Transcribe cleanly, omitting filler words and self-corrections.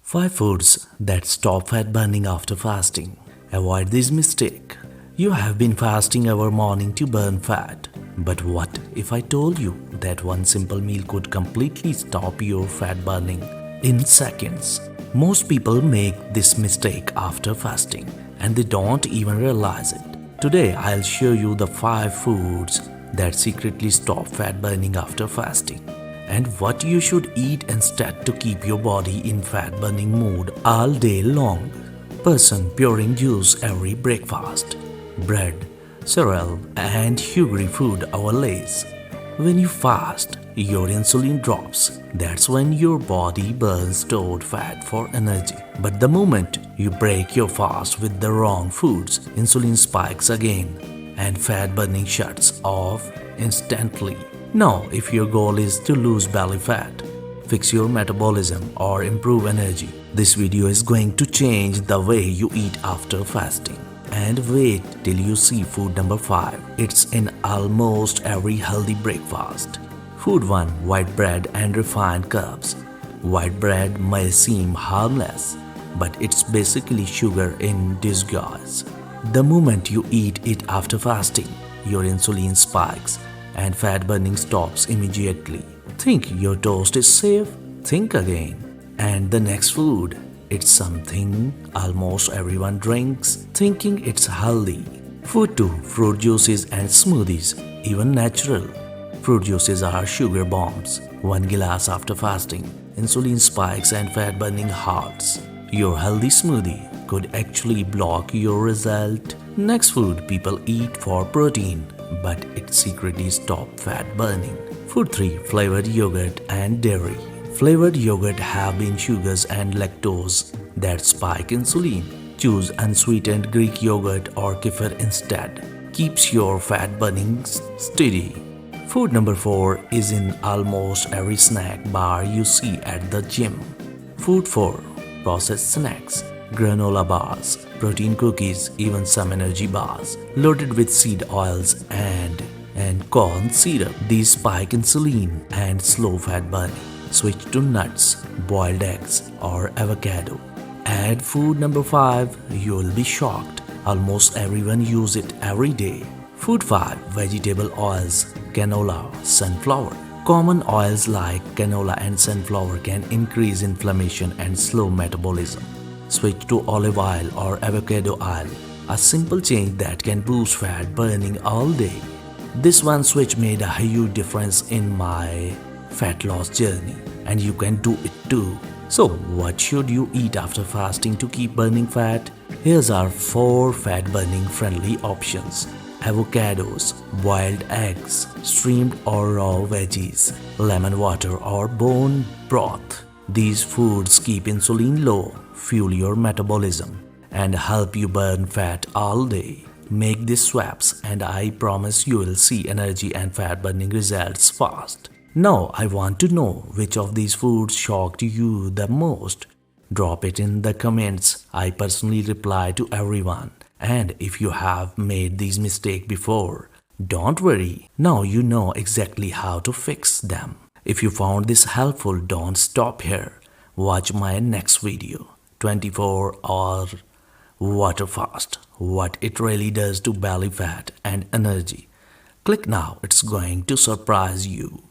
5 foods that stop fat burning after fasting. Avoid this mistake. You have been fasting every morning to burn fat. But what if I told you that one simple meal could completely stop your fat burning in seconds? Most people make this mistake after fasting and they don't even realize it. Today I'll show you the 5 foods that secretly stop fat burning after fasting, and what you should eat instead to keep your body in fat burning mood all day long. Person pouring juice every breakfast. Bread, cereal and sugary food overlays. When you fast, your insulin drops. That's when your body burns stored fat for energy. But the moment you break your fast with the wrong foods, insulin spikes again and fat burning shuts off instantly. Now, if your goal is to lose belly fat, fix your metabolism or improve energy, this video is going to change the way you eat after fasting. And wait till you see food number 5. It's in almost every healthy breakfast. Food 1. White bread and refined carbs. White bread may seem harmless, but it's basically sugar in disguise. The moment you eat it after fasting, your insulin spikes and fat burning stops immediately. Think your toast is safe? Think again. And the next food, it's something almost everyone drinks, thinking it's healthy. Food 2. Fruit juices and smoothies, even natural. Fruit juices are sugar bombs. 1 glass after fasting, insulin spikes and fat burning halts. Your healthy smoothie could actually block your result. Next food people eat for protein, but it secretly stops fat burning. Food 3. Flavored yogurt and dairy. Flavored yogurt have been sugars and lactose that spike insulin. Choose unsweetened Greek yogurt or kefir instead. Keeps your fat burning steady. Food number 4 is in almost every snack bar you see at the gym. Food 4. Processed snacks. Granola bars, protein cookies, even some energy bars loaded with seed oils and corn syrup. These spike insulin and slow fat burning. Switch to nuts, boiled eggs or avocado. Add food number 5, you will be shocked. Almost everyone use it every day. Food 5. Vegetable oils, canola, sunflower. Common oils like canola and sunflower can increase inflammation and slow metabolism. Switch to olive oil or avocado oil, a simple change that can boost fat burning all day. This one switch made a huge difference in my fat loss journey, and you can do it too. So, what should you eat after fasting to keep burning fat? Here's our 4 fat burning friendly options. Avocados, boiled eggs, steamed or raw veggies, lemon water or bone broth. These foods keep insulin low, fuel your metabolism, and help you burn fat all day. Make these swaps and I promise you will see energy and fat burning results fast. Now I want to know which of these foods shocked you the most. Drop it in the comments. I personally reply to everyone. And if you have made these mistakes before, don't worry. Now you know exactly how to fix them. If you found this helpful, don't stop here. Watch my next video, 24-hour water fast, what it really does to belly fat and energy. Click now, it's going to surprise you.